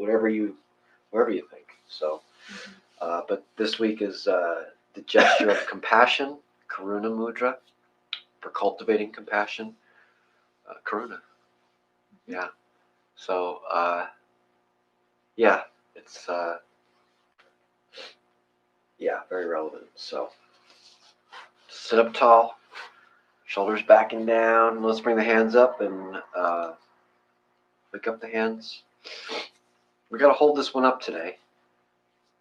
whatever you think. So, but this week is the gesture of compassion, Karuna Mudra, for cultivating compassion. Karuna. Yeah. So, yeah, it's, very relevant. So, sit up tall, shoulders back and down. Let's bring the hands up and pick up the hands. We got to hold this one up today,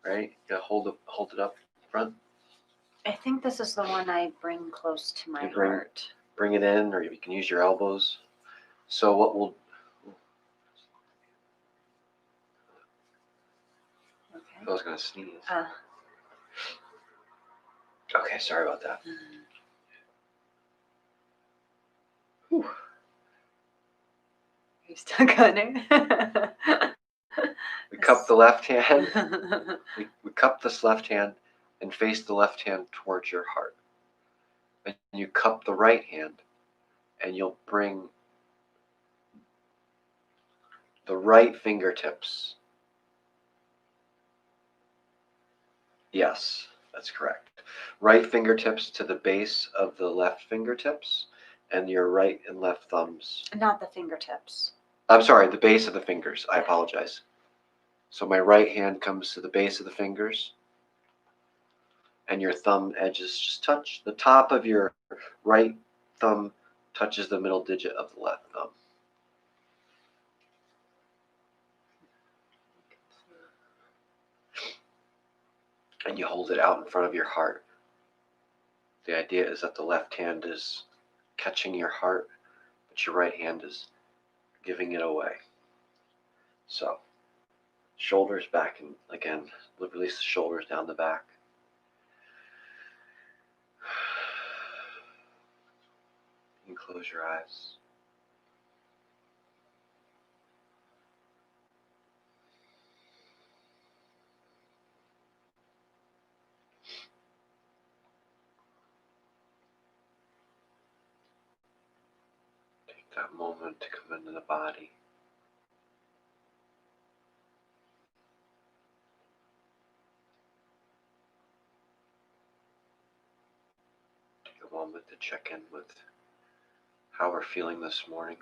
right? You got to hold it up front. I think this is the one I bring close to my heart. Bring it in, or you can use your elbows. So what we'll... Okay. I was going to sneeze. Okay, sorry about that. Whew. Are you stuck on it? We cup the left hand. we cup this left hand and face the left hand towards your heart. And you cup the right hand and you'll bring the right fingertips. Yes, that's correct. Right fingertips to the base of the left fingertips and your right and left thumbs. Not the fingertips. I'm sorry, the base of the fingers. I apologize. So my right hand comes to the base of the fingers and your thumb edges just touch. The top of your right thumb touches the middle digit of the left thumb. And you hold it out in front of your heart. The idea is that the left hand is catching your heart, but your right hand is giving it away. So, shoulders back, and again, release the shoulders down the back. You can close your eyes. Take that moment to come into the body. Take a moment to check in with how we're feeling this morning.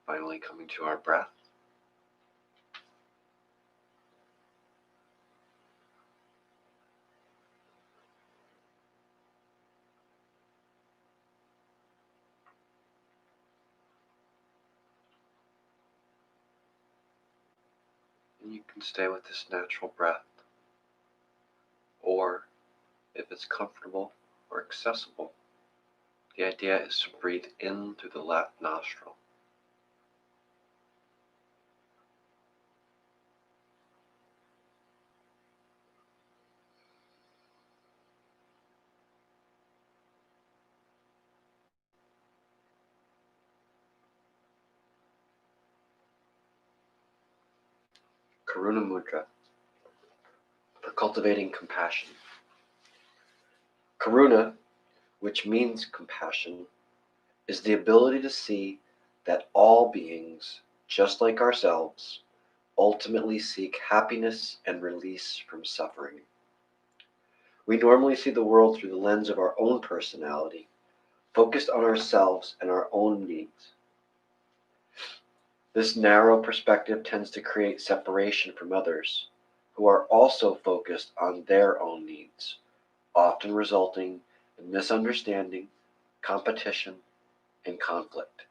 Finally coming to our breath. And you can stay with this natural breath, or if it's comfortable or accessible, the idea is to breathe in through the left nostril. Karuna Mudra, for cultivating compassion. Karuna, which means compassion, is the ability to see that all beings, just like ourselves, ultimately seek happiness and release from suffering. We normally see the world through the lens of our own personality, focused on ourselves and our own needs. This narrow perspective tends to create separation from others, who are also focused on their own needs, often resulting in misunderstanding, competition, and conflict.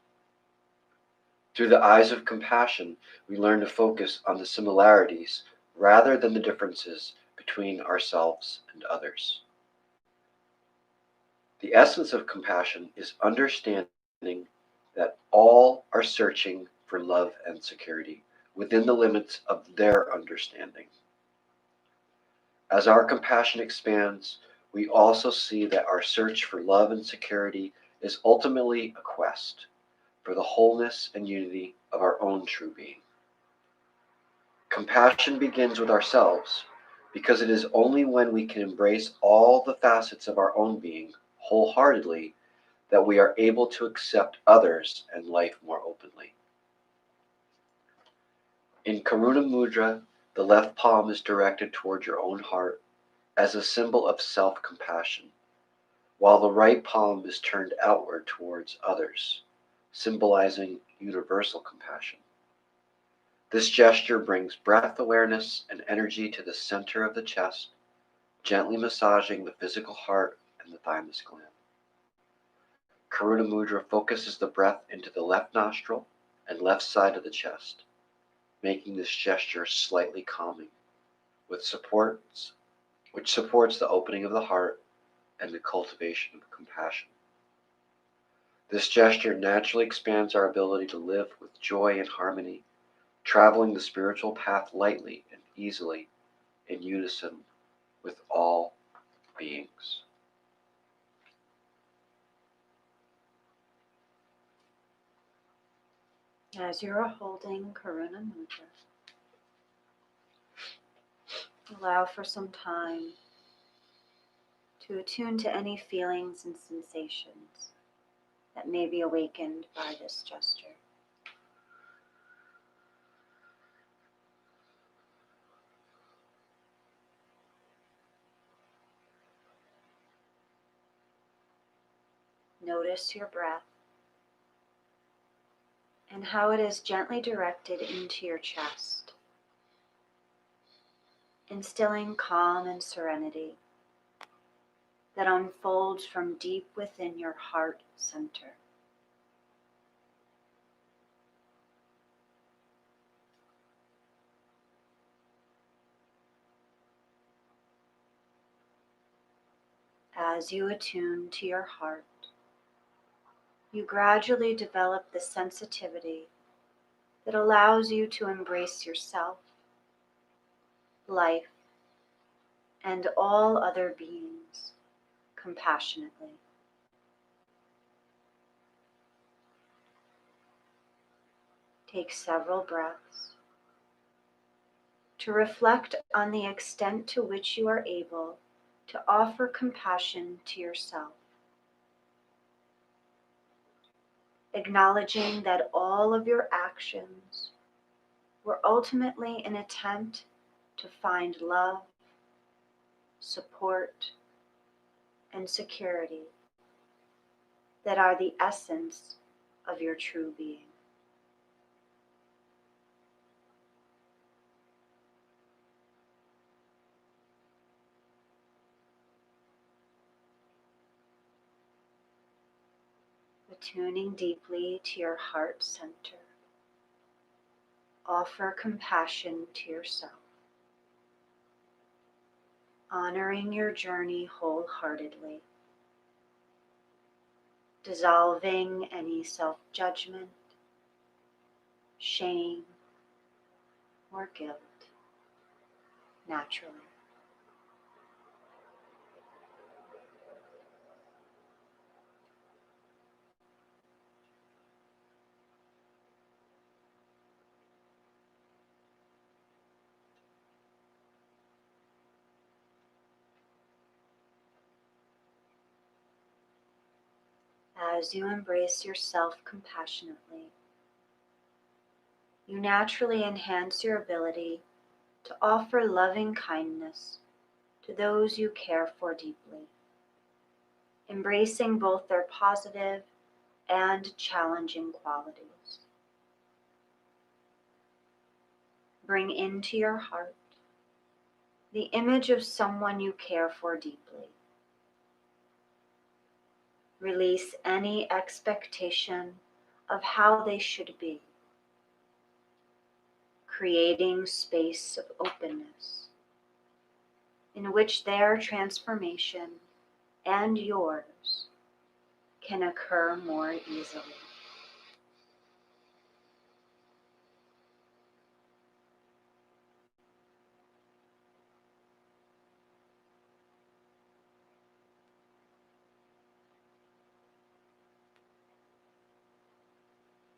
Through the eyes of compassion, we learn to focus on the similarities rather than the differences between ourselves and others. The essence of compassion is understanding that all are searching for love and security within the limits of their understanding. As our compassion expands, we also see that our search for love and security is ultimately a quest for the wholeness and unity of our own true being. Compassion begins with ourselves, because it is only when we can embrace all the facets of our own being wholeheartedly that we are able to accept others and life more openly. In Karuna Mudra, the left palm is directed toward your own heart as a symbol of self-compassion, while the right palm is turned outward towards others, symbolizing universal compassion. This gesture brings breath awareness and energy to the center of the chest, gently massaging the physical heart and the thymus gland. Karuna Mudra focuses the breath into the left nostril and left side of the chest, making this gesture slightly calming, which supports the opening of the heart and the cultivation of compassion. This gesture naturally expands our ability to live with joy and harmony, traveling the spiritual path lightly and easily in unison with all beings. As you're holding Karuna Mudra, allow for some time to attune to any feelings and sensations that may be awakened by this gesture. Notice your breath and how it is gently directed into your chest, instilling calm and serenity that unfolds from deep within your heart center. As you attune to your heart, you gradually develop the sensitivity that allows you to embrace yourself, life, and all other beings compassionately. Take several breaths to reflect on the extent to which you are able to offer compassion to yourself, acknowledging that all of your actions were ultimately an attempt to find love, support, and security that are the essence of your true being. Attuning deeply to your heart center, offer compassion to yourself, honoring your journey wholeheartedly, dissolving any self-judgment, shame, or guilt naturally. As you embrace yourself compassionately, you naturally enhance your ability to offer loving kindness to those you care for deeply, embracing both their positive and challenging qualities. Bring into your heart the image of someone you care for deeply. Release any expectation of how they should be, creating space of openness in which their transformation and yours can occur more easily.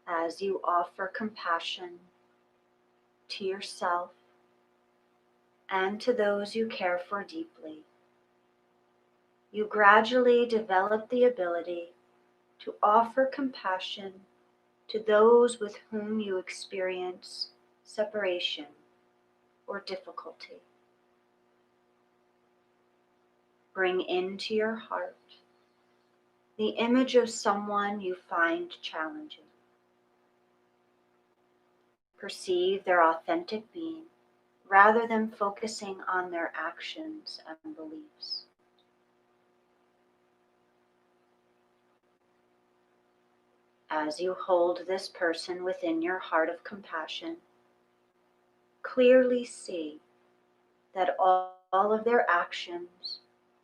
As you offer compassion to yourself and to those you care for deeply. You gradually develop the ability to offer compassion to those with whom you experience separation or difficulty. Bring into your heart the image of someone you find challenging. Perceive their authentic being rather than focusing on their actions and beliefs. As you hold this person within your heart of compassion, clearly see that all of their actions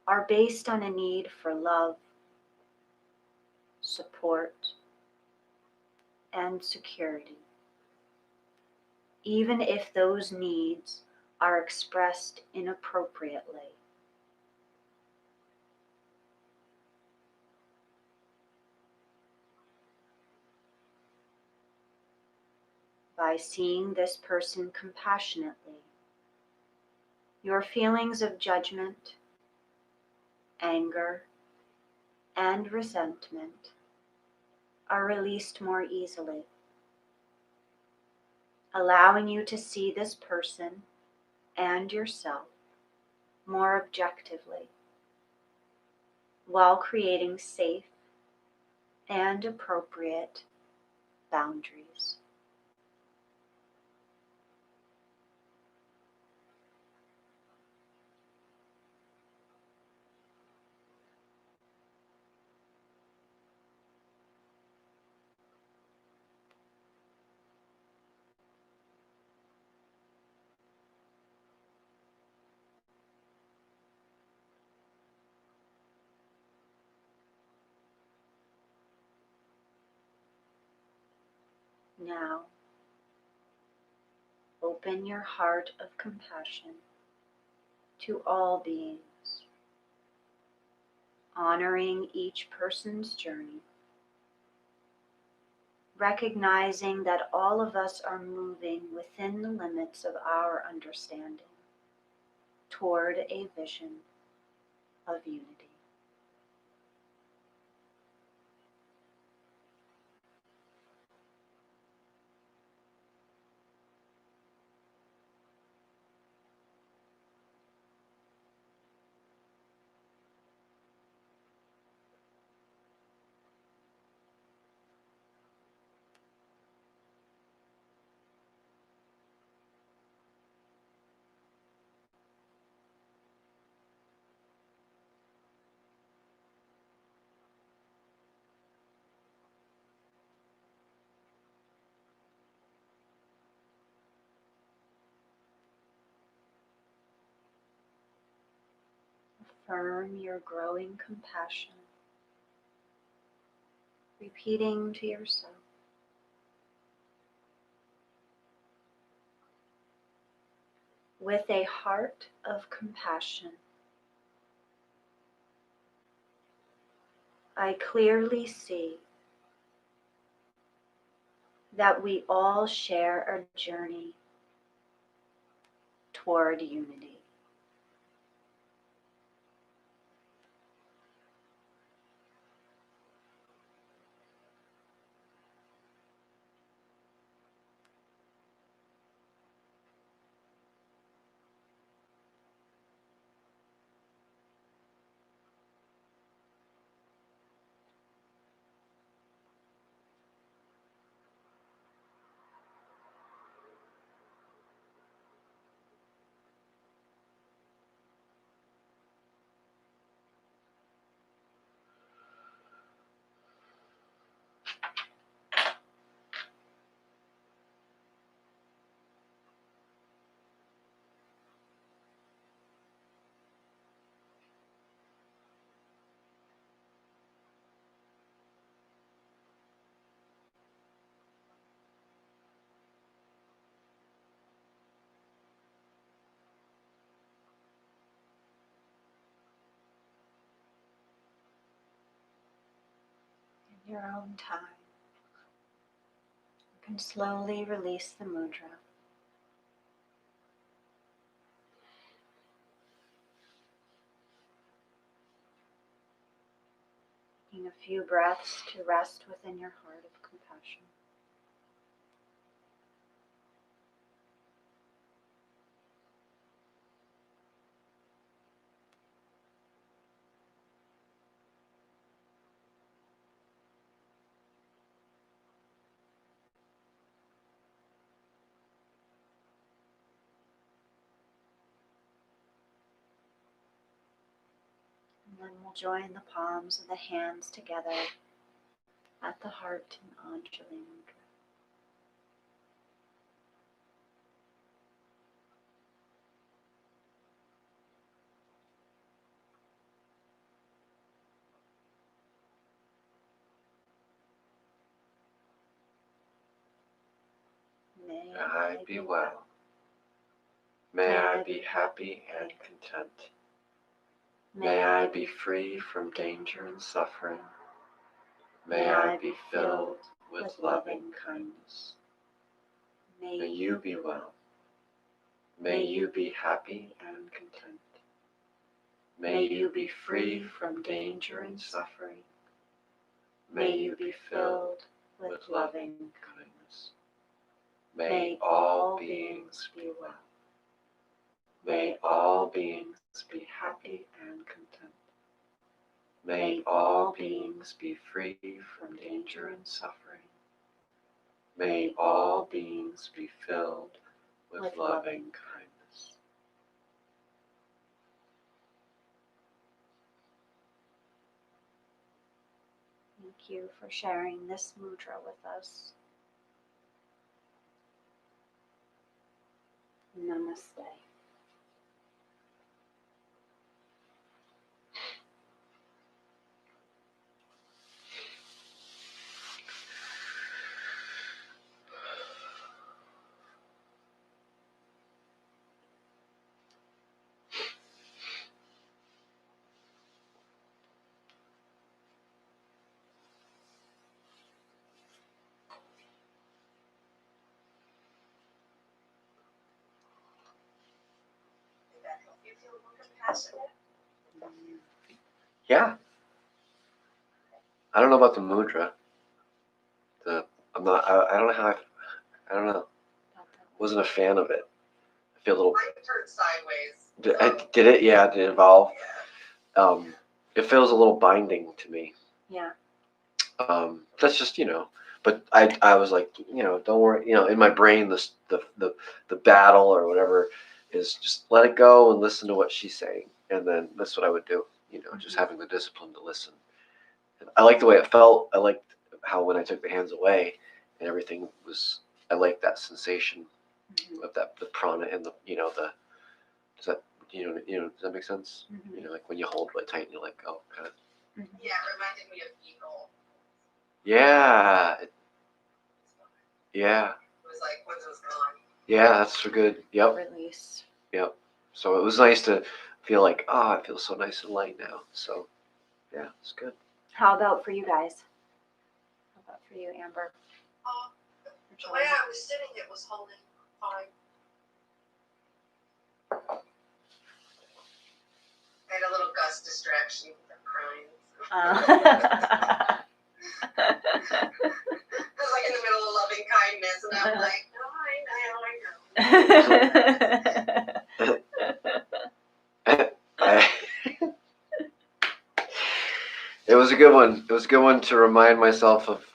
are based on a need for love, support, and security, even if those needs are expressed inappropriately. By seeing this person compassionately, your feelings of judgment, anger, and resentment are released more easily, allowing you to see this person and yourself more objectively, while creating safe and appropriate boundaries. Now, open your heart of compassion to all beings, honoring each person's journey, recognizing that all of us are moving within the limits of our understanding toward a vision of unity. Affirm your growing compassion, repeating to yourself, with a heart of compassion, I clearly see that we all share a journey toward unity. In your own time, you can slowly release the mudra. Taking a few breaths to rest within your heart of compassion. And then we'll join the palms of the hands together at the heart in Anjali Mudra. May I be well. May I be happy and content. May I be free from danger and suffering. May I be filled with loving kindness. May you be well. May you be happy and content. May you be free from danger and suffering. May you be filled with loving kindness. May all beings be well. May all beings be happy and content. May all beings be free from danger and suffering. May all beings be filled with loving kindness. Thank you for sharing this mudra with us. Namaste. Yeah. I don't know about the mudra. I'm not. I don't know how. I don't know. Wasn't a fan of it. I feel a little. Mine turned sideways. Did it? Yeah. Did it evolve? It feels a little binding to me. Yeah. That's just But I was like, don't worry. In my brain, the battle or whatever is just let it go and listen to what she's saying, and then that's what I would do. Just having the discipline to listen. And I liked the way it felt. I liked how when I took the hands away and everything was. I liked that sensation of the prana and the does that does that make sense? Like when you hold really tight and you let go, kind of. Yeah, it reminded me of Eagle. Yeah. Yeah. It was like once it was gone. Yeah, that's so good. Yep. Release. Yep. So it was nice to feel like, I feel so nice and light now. So, yeah, it's good. How about for you guys? How about for you, Amber? The way I was sitting, it was holding fine. I had a little gust distraction from crying. I was like in the middle of loving kindness, and I'm like, no, It was a good one. It was a good one to remind myself of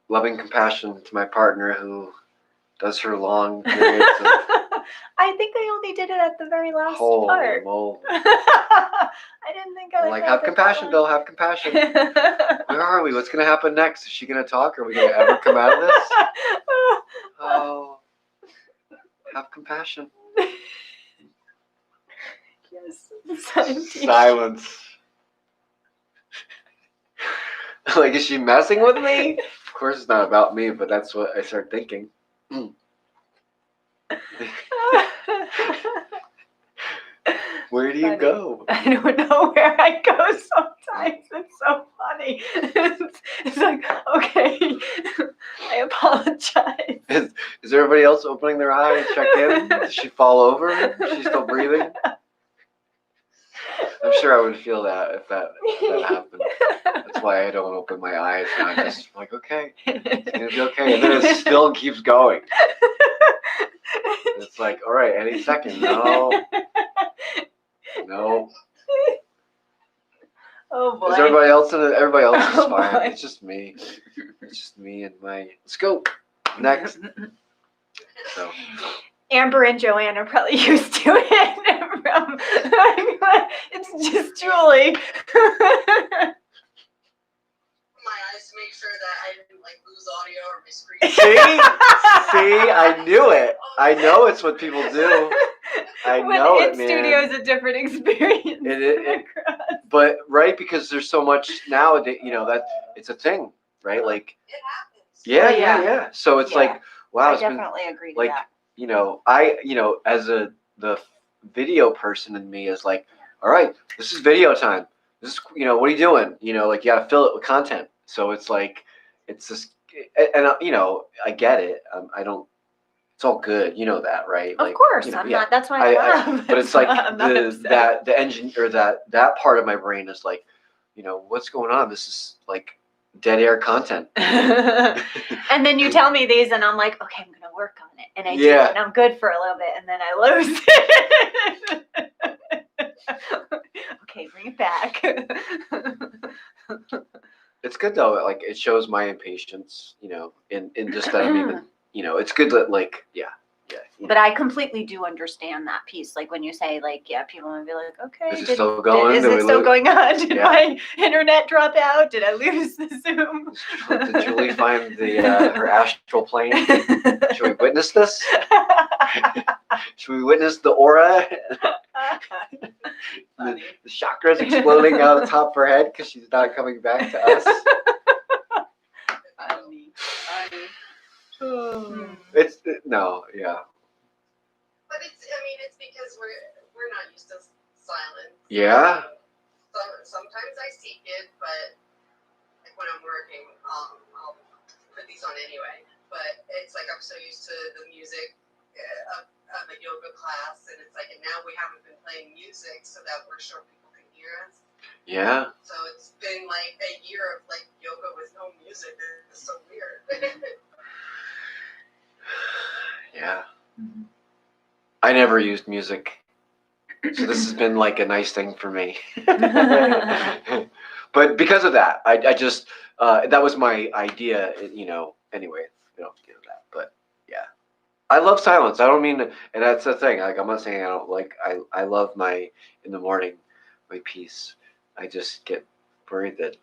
loving compassion to my partner who does her long periods of I think I only did it at the very last holy part. moly. I didn't think I I'm would like, make have it compassion, that Bill, have compassion. Where are we? What's going to happen next? Is she going to talk? Are we going to ever come out of this? Oh, have compassion. Yes. Silence. Like, is she messing with me? Of course it's not about me, but that's what I start thinking. Where do you go? I don't know where I go sometimes. It's so funny. It's like, okay, I apologize. Is everybody else opening their eye and check in? Did she fall over? Is she still breathing? I'm sure I would feel that if that happened. That's why I don't open my eyes and I'm just like, okay, it's gonna be okay. And then it still keeps going. It's like, all right, any second. No. Oh boy. Is everybody else in it? Everybody else is fine. Boy. It's just me. It's just me and my. Let's go next. So. Amber and Joanne are probably used to it. It's just Julie. My eyes to make sure that I didn't like lose audio or my screen. See, I knew it. I know it's what people do. I know it, man. Studio is a different experience. But right, because there's so much nowadays, that it's a thing, right? Like it happens. Yeah. So it's like, wow, I definitely agree to that. As the video person in me is like, all right, this is video time. This is, what are you doing? You gotta fill it with content. So it's like, it's this, and I get it. I don't. It's all good, that, right? Of course, I'm not. That's why I laugh. But it's like the engine or that part of my brain is like, what's going on? This is like dead air content. And then you tell me these, and I'm like, okay, I'm gonna work on it, and I do, and I'm good for a little bit, and then I lose it. Okay, bring it back. It's good though. Like it shows my impatience, in just that I'm even. It's good that But I completely do understand that piece. Like when you say, people will be like, okay, is it still going? Is it still going on? Did my internet drop out? Did I lose the Zoom? Did Julie find her astral plane? Should we witness this? Should we witness the aura? the chakras exploding out of the top of her head because she's not coming back to us. Funny. It's no, yeah. But it's because we're not used to silence. Yeah. Sometimes I seek it, but like when I'm working, I'll put these on anyway. But it's like I'm so used to the music of a yoga class, and it's like, and now we haven't been playing music so that we're sure people can hear us. Yeah. So it's been like a year of like yoga with no music. It's so weird. Yeah. Mm-hmm. I never used music. So this has been like a nice thing for me. But because of that, I just, that was my idea, anyway, that. But yeah, I love silence. I don't mean, and that's the thing. Like, I'm not saying I don't I love in the morning, my peace. I just get worried that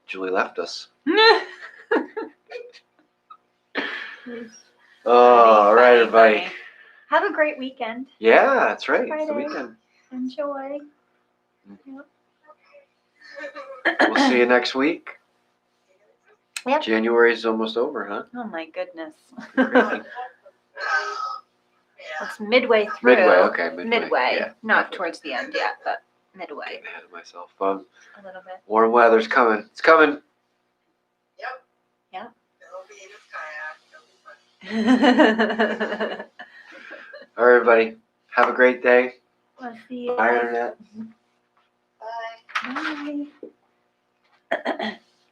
Julie left us. All right, everybody. Funny. Have a great weekend. Yeah, that's right. Friday. It's the weekend. Enjoy. We'll see you next week. Yep. January's almost over, huh? Oh my goodness. Crazy. It's midway through. Midway, okay. Midway. Yeah, not towards the end yet, but midway. Getting ahead of myself. A little bit. Warm weather's coming. It's coming. Yep. Yeah. It'll be in his kayak. All right, everybody. Have a great day. We'll see you. Bye, Internet. Bye. Bye.